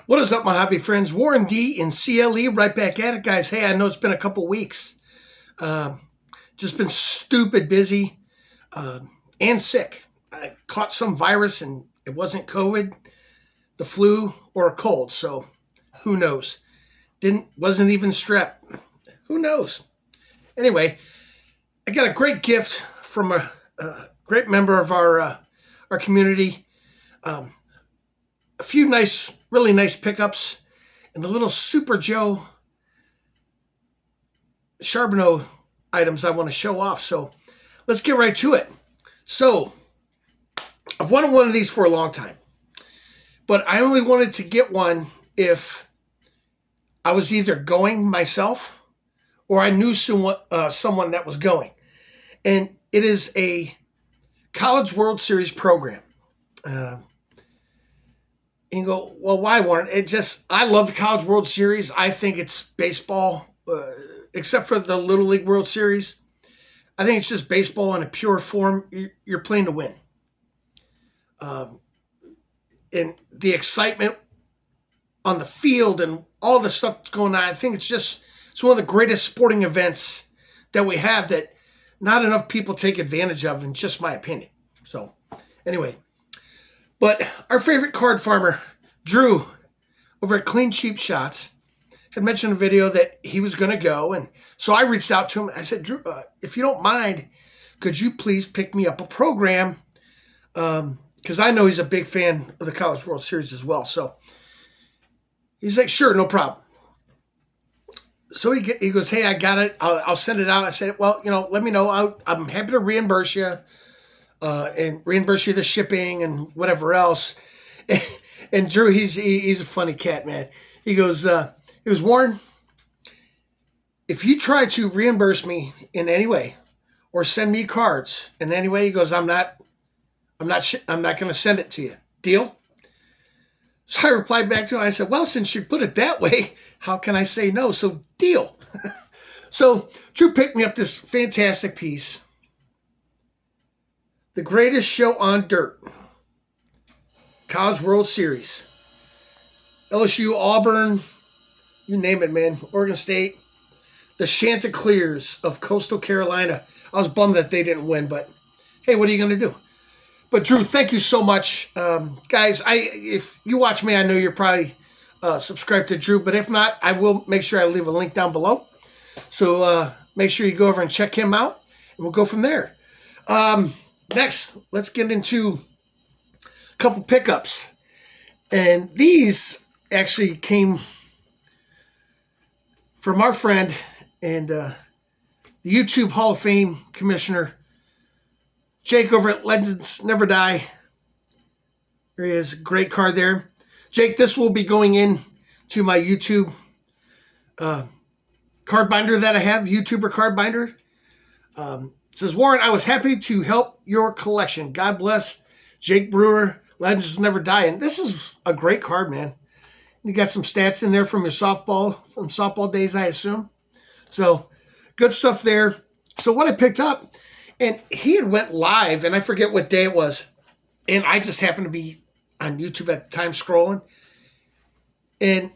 What is up, my hobby friends? Warren D and CLE right back at it, guys. Hey, I know it's been a couple weeks. Uh, just been stupid busy and sick. I caught some virus and it wasn't COVID, the flu, or a cold. So who knows? Wasn't even strep. Who knows? Anyway, I got a great gift from a great member of our community. Um, a few really nice pickups, and a little Super Joe Charbonneau items I want to show off. So let's get right to it. So I've wanted one of these for a long time, but I only wanted to get one if I was either going myself or I knew someone that was going. And it is a College World Series program. And you go, well, why, Warren? I love the College World Series. I think it's baseball, except for the Little League World Series. I think it's just baseball in a pure form. You're playing to win. And the excitement on the field and all the stuff that's going on, I think it's one of the greatest sporting events that we have that not enough people take advantage of, in just my opinion. So, anyway. But our favorite card farmer, Drew, over at Clean Cheap Shots, had mentioned a video that he was going to go. And so I reached out to him. I said, Drew, if you don't mind, could you please pick me up a program? Because I know he's a big fan of the College World Series as well. So he's like, sure, no problem. So he goes, hey, I got it. I'll send it out. I said, well, let me know. I'm happy to reimburse you. And reimburse you the shipping and whatever else. And Drew, he's a funny cat, man. He goes, Warren, if you try to reimburse me in any way or send me cards in any way, he goes, I'm not going to send it to you. Deal? So I replied back to him. I said, well, since you put it that way, how can I say no? So deal. So Drew picked me up this fantastic piece. The greatest show on dirt. College World Series. LSU, Auburn, you name it, man. Oregon State. The Chanticleers of Coastal Carolina. I was bummed that they didn't win, but hey, what are you going to do? But Drew, thank you so much. Guys, if you watch me, I know you're probably subscribed to Drew, but if not, I will make sure I leave a link down below. So make sure you go over and check him out, and we'll go from there. Next, let's get into a couple pickups. And these actually came from our friend and the YouTube Hall of Fame commissioner, Jake over at Legends Never Die. There he is. Great card there. Jake, this will be going in to my YouTube card binder that I have, YouTuber card binder. It says, Warren, I was happy to help your collection. God bless Jake Brewer. Legends Never Die. And this is a great card, man. You got some stats in there from softball days, I assume. So good stuff there. So what I picked up, and he had went live, and I forget what day it was. And I just happened to be on YouTube at the time scrolling. And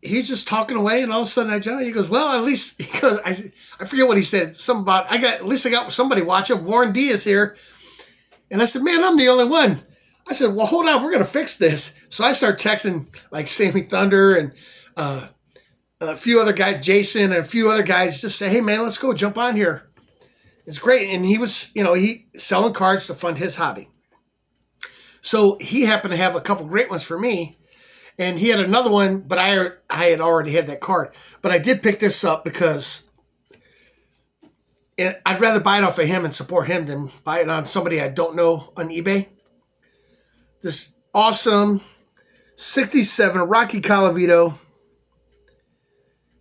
he's just talking away, and all of a sudden he goes, well, at least, he goes, I forget what he said. Something about, at least I got somebody watching. Warren D is here. And I said, man, I'm the only one. I said, well, hold on, we're going to fix this. So I start texting like Sammy Thunder and a few other guys, Jason and a few other guys, just say, hey man, let's go jump on here. It's great. And he was, he selling cards to fund his hobby. So he happened to have a couple great ones for me. And he had another one, but I had already had that card. But I did pick this up because I'd rather buy it off of him and support him than buy it on somebody I don't know on eBay. This awesome 67 Rocky Colavito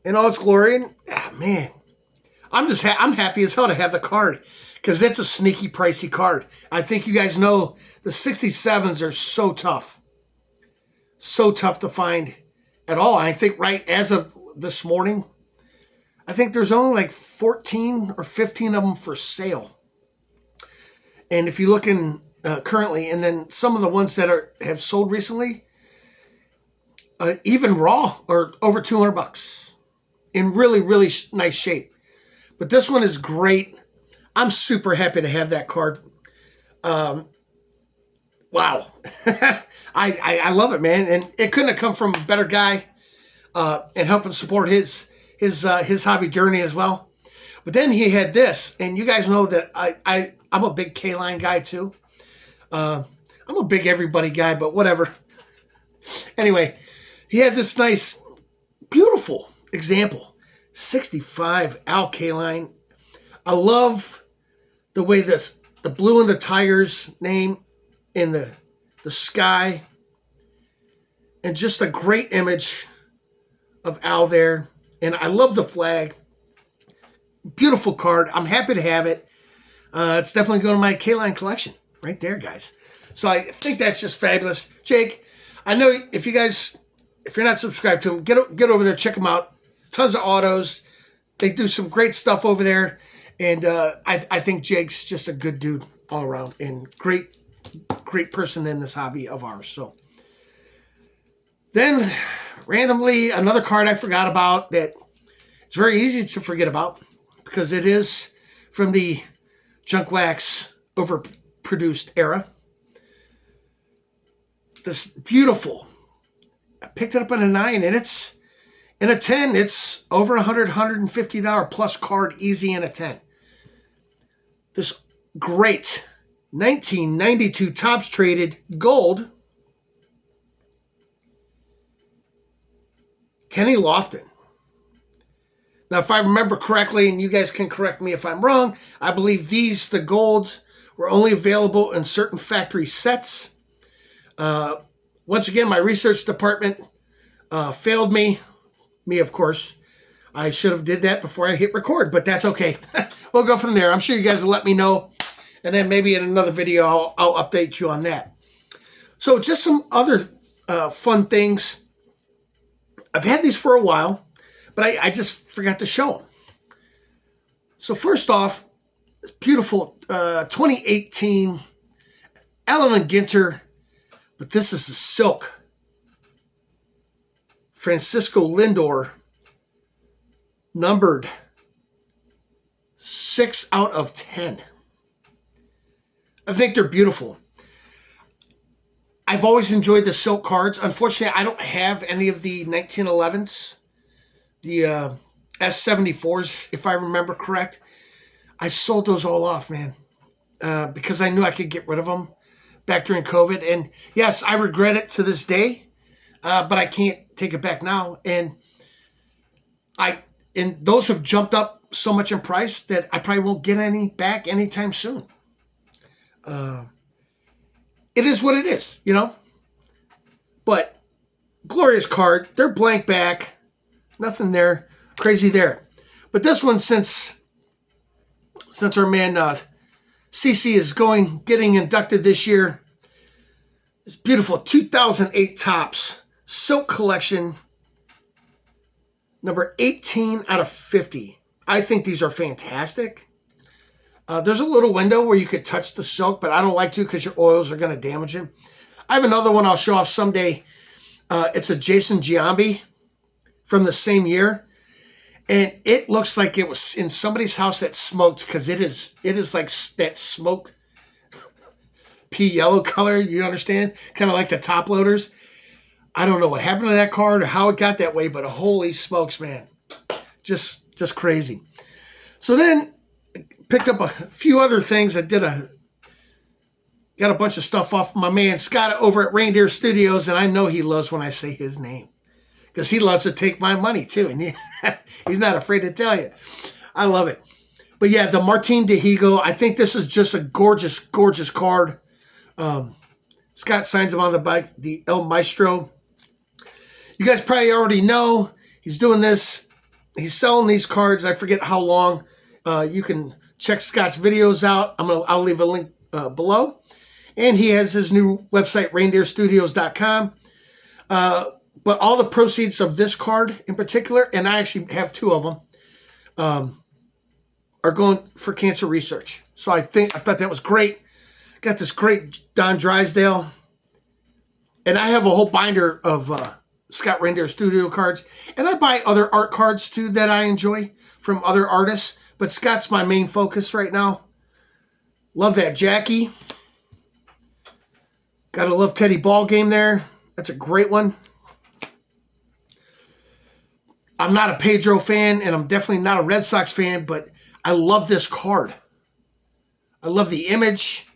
in all its glory. And, man, I'm happy as hell to have the card because that's a sneaky, pricey card. I think you guys know the 67s are so tough. So tough to find at all. I think right as of this morning, I think there's only like 14 or 15 of them for sale. And if you look in currently, and then some of the ones that have sold recently, even raw or over $200 in really, really nice shape. But this one is great. I'm super happy to have that card. Wow. I love it, man. And it couldn't have come from a better guy and helping support his hobby journey as well. But then he had this, and you guys know that I'm a big K-Line guy too. I'm a big everybody guy, but whatever. Anyway, he had this nice, beautiful example. 65 Al K-Line. I love the way the blue in the Tigers name in the sky. And just a great image of Al there. And I love the flag. Beautiful card. I'm happy to have it. It's definitely going to my K-Line collection. Right there, guys. So I think that's just fabulous. Jake, I know if you're not subscribed to them, get over there, check them out. Tons of autos. They do some great stuff over there. And I think Jake's just a good dude all around and great person in this hobby of ours. So then randomly another card I forgot about that it's very easy to forget about because it is from the Junk Wax overproduced era. This beautiful, I picked it up in a 9 and it's in a 10, it's over $150 plus card easy in a 10. This great 1992 Topps traded gold Kenny Lofton. Now, if I remember correctly, and you guys can correct me if I'm wrong, I believe the golds were only available in certain factory sets. Once again, my research department failed me. Me, of course. I should have did that before I hit record, but that's okay. We'll go from there. I'm sure you guys will let me know. And then maybe in another video, I'll update you on that. So just some other fun things. I've had these for a while, but I just forgot to show them. So first off, this beautiful 2018 Allen & Ginter, but this is the silk. Francisco Lindor, numbered 6 out of 10. I think they're beautiful. I've always enjoyed the silk cards. Unfortunately, I don't have any of the 1911s, the S74s, if I remember correct. I sold those all off, man, because I knew I could get rid of them back during COVID. And yes, I regret it to this day, but I can't take it back now. And those have jumped up so much in price that I probably won't get any back anytime soon. It is what it is, you know. But glorious card. They're blank back. Nothing there. Crazy there. But this one, since our man CC is getting inducted this year, this beautiful 2008 Topps Silk Collection, number 18 out of 50. I think these are fantastic. There's a little window where you could touch the silk, but I don't like to because your oils are going to damage it. I have another one I'll show off someday. It's a Jason Giambi from the same year. And it looks like it was in somebody's house that smoked because it is like that smoke pea yellow color, you understand? Kind of like the top loaders. I don't know what happened to that card or how it got that way, but holy smokes, man. Just crazy. So then picked up a few other things. Got a bunch of stuff off my man Scott over at Reindeer Studios, and I know he loves when I say his name because he loves to take my money too, and he's not afraid to tell you. I love it. But yeah, the Martin Dihigo, I think this is just a gorgeous, gorgeous card. Scott signs him on the bike, the El Maestro. You guys probably already know he's doing this. He's selling these cards. I forget how long. You can check Scott's videos out. I'll leave a link below. And he has his new website, reindeerstudios.com. But all the proceeds of this card in particular, and I actually have 2 of them, are going for cancer research. So I thought that was great. Got this great Don Drysdale. And I have a whole binder of Scott Reindeer Studio cards. And I buy other art cards too that I enjoy from other artists. But Scott's my main focus right now. Love that Jackie. Gotta love Teddy Ballgame there. That's a great one. I'm not a Pedro fan, and I'm definitely not a Red Sox fan, but I love this card. I love the image.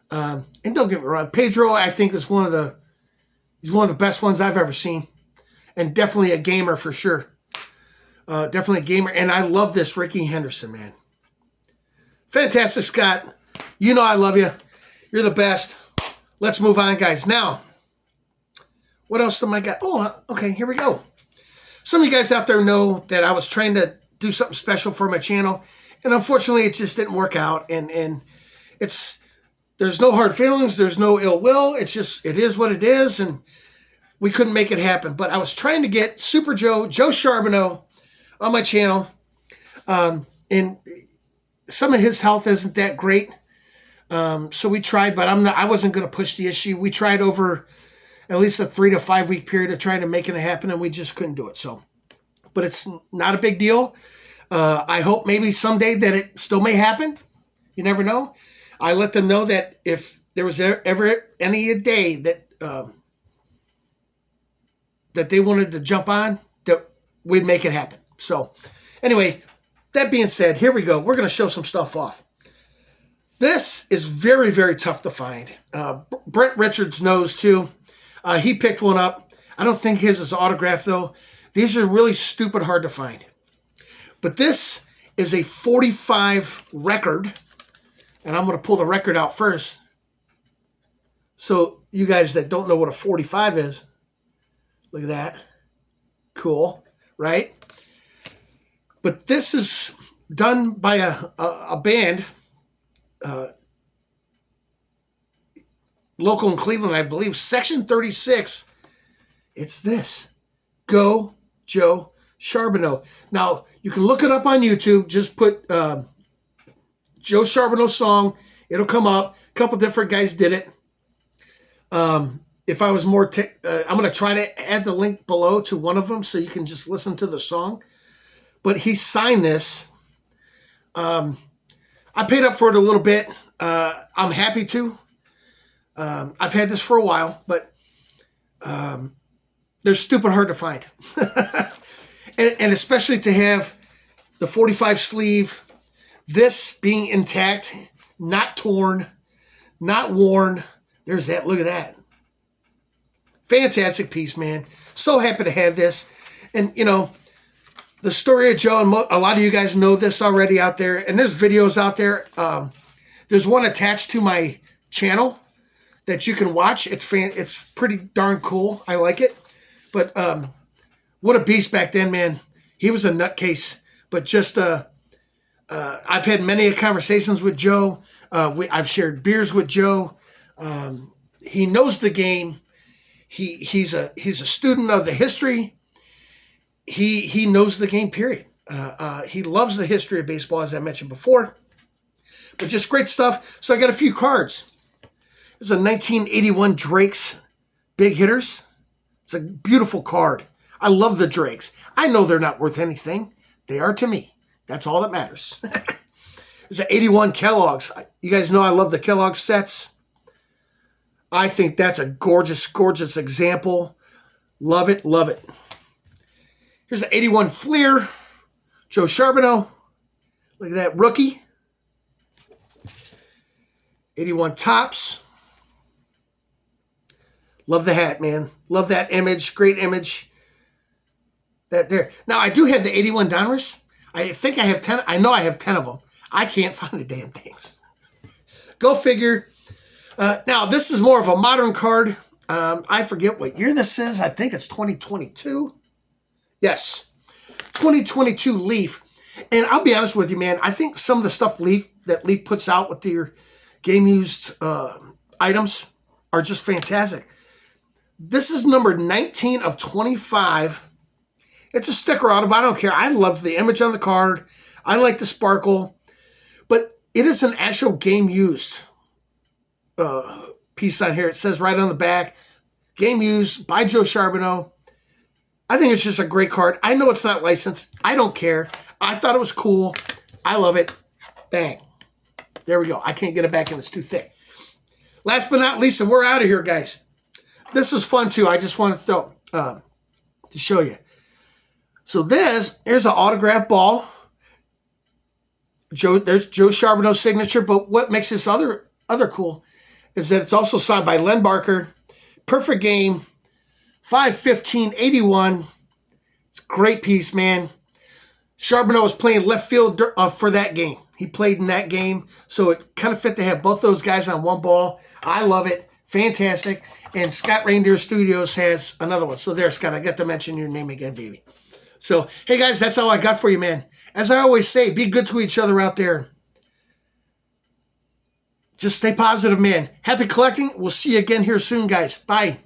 And don't get me wrong, Pedro, I think, is one of the best ones I've ever seen. And definitely a gamer for sure. Definitely a gamer. And I love this Rickey Henderson, man. Fantastic, Scott. You know I love you. You're the best. Let's move on, guys. Now, what else am I got? Oh, okay, here we go. Some of you guys out there know that I was trying to do something special for my channel, and unfortunately, it just didn't work out. And there's no hard feelings, there's no ill will. It's just, it is what it is, and we couldn't make it happen. But I was trying to get Super Joe Charbonneau on my channel, and some of his health isn't that great. So we tried, but I wasn't going to push the issue. We tried over at least a 3 to 5 week period of trying to make it happen, and we just couldn't do it. So, but it's not a big deal. I hope maybe someday that it still may happen. You never know. I let them know that if there was ever any day that that they wanted to jump on, that we'd make it happen. So anyway, that being said, here we go. We're going to show some stuff off. This is very, very tough to find. Brent Richards knows too. He picked one up. I don't think his is autographed though. These are really stupid hard to find. But this is a 45 record. And I'm going to pull the record out first. So you guys that don't know what a 45 is, look at that. Cool, right? But this is done by a band, local in Cleveland, I believe, Section 36. It's this. Go Joe Charbonneau. Now, you can look it up on YouTube. Just put Joe Charbonneau song. It'll come up. A couple different guys did it. If I was more, I'm going to try to add the link below to one of them so you can just listen to the song. But he signed this. I paid up for it a little bit. I'm happy to. I've had this for a while, but they're stupid hard to find. and especially to have the 45 sleeve, this being intact, not torn, not worn. There's that. Look at that. Fantastic piece, man. So happy to have this. And, you know, the story of Joe, and a lot of you guys know this already out there, and there's videos out there. There's one attached to my channel that you can watch. It's pretty darn cool. I like it. But what a beast back then, man. He was a nutcase. But just, I've had many conversations with Joe. I've shared beers with Joe. He knows the game. He's a student of the history. He knows the game, period. He loves the history of baseball, as I mentioned before. But just great stuff. So I got a few cards. There's a 1981 Drake's Big Hitters. It's a beautiful card. I love the Drakes. I know they're not worth anything. They are to me. That's all that matters. There's an 81 Kellogg's. You guys know I love the Kellogg's sets. I think that's a gorgeous, gorgeous example. Love it, love it. Here's an 81 Fleer, Joe Charbonneau. Look at that rookie. 81 Topps. Love the hat, man. Love that image. Great image. That there. Now, I do have the 81 Donruss. I think I have 10. I know I have 10 of them. I can't find the damn things. Go figure. Now, this is more of a modern card. I forget what year this is. I think it's 2022. Yes. 2022 Leaf. And I'll be honest with you, man. I think some of the stuff that Leaf puts out with their game-used items are just fantastic. This is number 19 of 25. It's a sticker auto, but I don't care. I love the image on the card. I like the sparkle. But it is an actual game-used piece on here. It says right on the back, game used by Joe Charbonneau. I think it's just a great card. I know it's not licensed. I don't care. I thought it was cool. I love it. Bang. There we go. I can't get it back in. It's too thick. Last but not least, and we're out of here, guys. This was fun, too. I just want to throw to show you. So here's an autograph ball. There's Joe Charbonneau's signature, but what makes this other cool is that it's also signed by Len Barker. Perfect game. 5/15/81. It's a great piece, man. Charbonneau was playing left field for that game. He played in that game, so it kind of fit to have both those guys on one ball. I love it. Fantastic. And Scott Reindeer Studios has another one. So there, Scott, I got to mention your name again, baby. So, hey, guys, that's all I got for you, man. As I always say, be good to each other out there. Just stay positive, man. Happy collecting. We'll see you again here soon, guys. Bye.